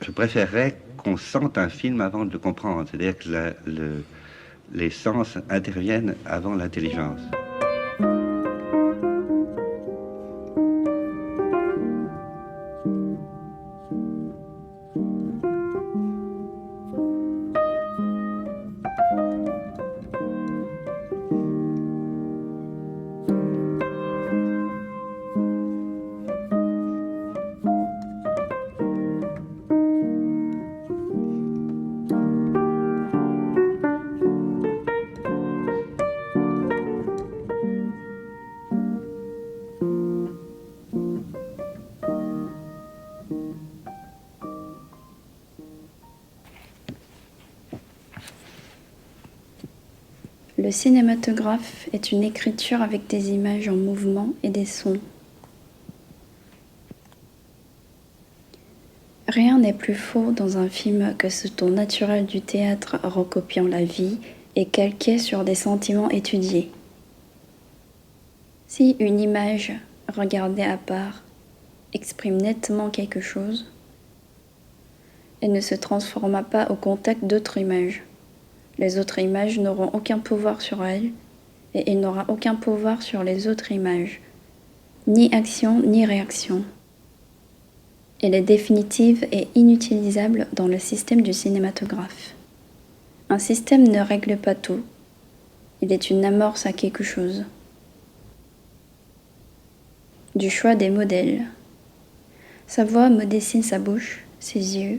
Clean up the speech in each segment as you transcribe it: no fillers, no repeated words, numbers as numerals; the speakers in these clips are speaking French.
Je préférerais qu'on sente un film avant de le comprendre, c'est-à-dire que les sens interviennent avant l'intelligence. Le cinématographe est une écriture avec des images en mouvement et des sons. Rien n'est plus faux dans un film que ce ton naturel du théâtre recopiant la vie et calqué sur des sentiments étudiés. Si une image, regardée à part, exprime nettement quelque chose, elle ne se transforma pas au contact d'autres images. Les autres images n'auront aucun pouvoir sur elle et elle n'aura aucun pouvoir sur les autres images, ni action ni réaction. Elle est définitive et inutilisable dans le système du cinématographe. Un système ne règle pas tout, il est une amorce à quelque chose. Du choix des modèles. Sa voix me dessine sa bouche, ses yeux,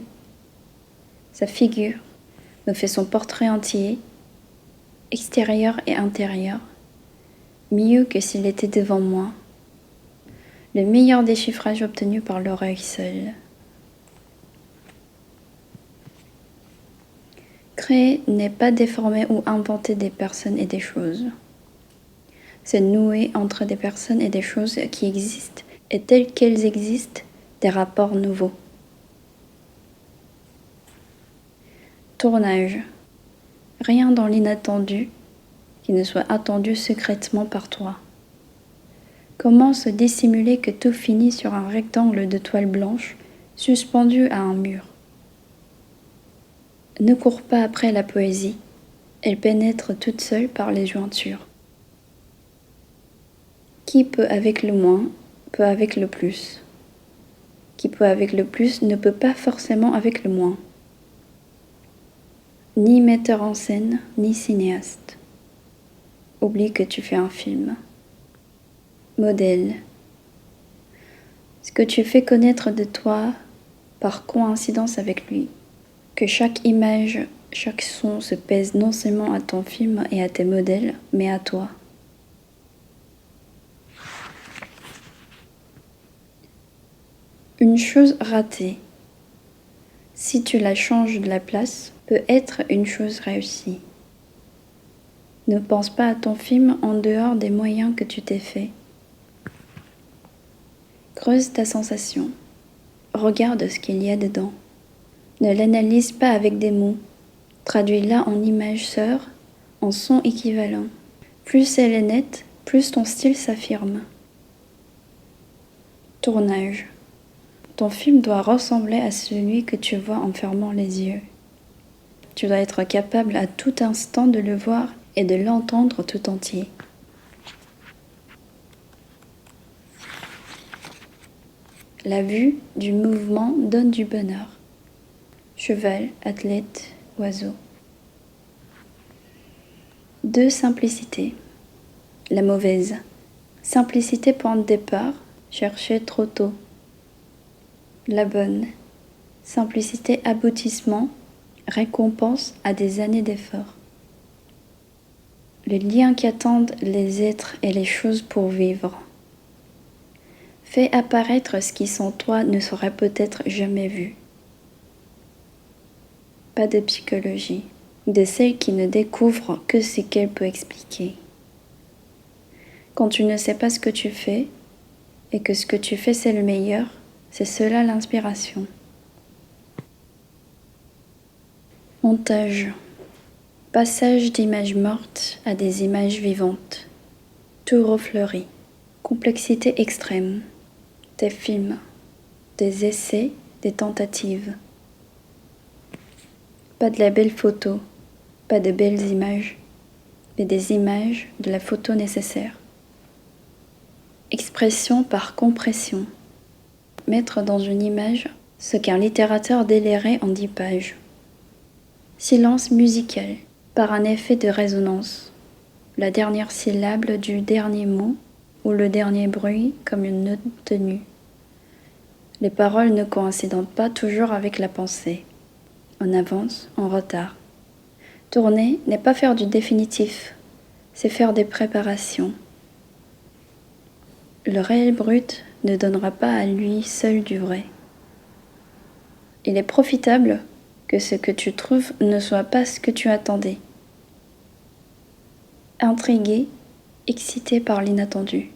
sa figure, me fait son portrait entier, extérieur et intérieur, mieux que s'il était devant moi. Le meilleur déchiffrage obtenu par l'oreille seule. Créer n'est pas déformer ou inventer des personnes et des choses. C'est nouer entre des personnes et des choses qui existent et telles qu'elles existent, des rapports nouveaux. Tournage. Rien dans l'inattendu qui ne soit attendu secrètement par toi. Comment se dissimuler que tout finit sur un rectangle de toile blanche suspendu à un mur? Ne cours pas après la poésie, elle pénètre toute seule par les jointures. Qui peut avec le moins, peut avec le plus. Qui peut avec le plus ne peut pas forcément avec le moins. Ni metteur en scène, ni cinéaste. Oublie que tu fais un film. Modèle. Ce que tu fais connaître de toi par coïncidence avec lui. Que chaque image, chaque son se pèse non seulement à ton film et à tes modèles, mais à toi. Une chose ratée, si tu la changes de la place, peut être une chose réussie. Ne pense pas à ton film en dehors des moyens que tu t'es fait. Creuse ta sensation. Regarde ce qu'il y a dedans. Ne l'analyse pas avec des mots. Traduis-la en images sœurs, en sons équivalents. Plus elle est nette, plus ton style s'affirme. Tournage. Ton film doit ressembler à celui que tu vois en fermant les yeux. Tu dois être capable à tout instant de le voir et de l'entendre tout entier. La vue du mouvement donne du bonheur. Cheval, athlète, oiseau. 2 simplicités. La mauvaise. Simplicité point de départ, chercher trop tôt. La bonne. Simplicité aboutissement, récompense à des années d'efforts. Le lien qu'attendent les êtres et les choses pour vivre. Fais apparaître ce qui sans toi ne serait peut-être jamais vu. Pas de psychologie, de celle qui ne découvre que ce qu'elle peut expliquer. Quand tu ne sais pas ce que tu fais, et que ce que tu fais c'est le meilleur, c'est cela l'inspiration. Montage. Passage d'images mortes à des images vivantes. Tout refleuri. Complexité extrême. Des films. Des essais, des tentatives. Pas de la belle photo, pas de belles images, mais des images de la photo nécessaire. Expression par compression. Mettre dans une image ce qu'un littérateur délirait en 10 pages. Silence musical, par un effet de résonance. La dernière syllabe du dernier mot ou le dernier bruit comme une note tenue. Les paroles ne coïncident pas toujours avec la pensée. En avance, en retard. Tourner n'est pas faire du définitif, c'est faire des préparations. Le réel brut ne donnera pas à lui seul du vrai. Il est profitable que ce que tu trouves ne soit pas ce que tu attendais. Intrigué, excité par l'inattendu.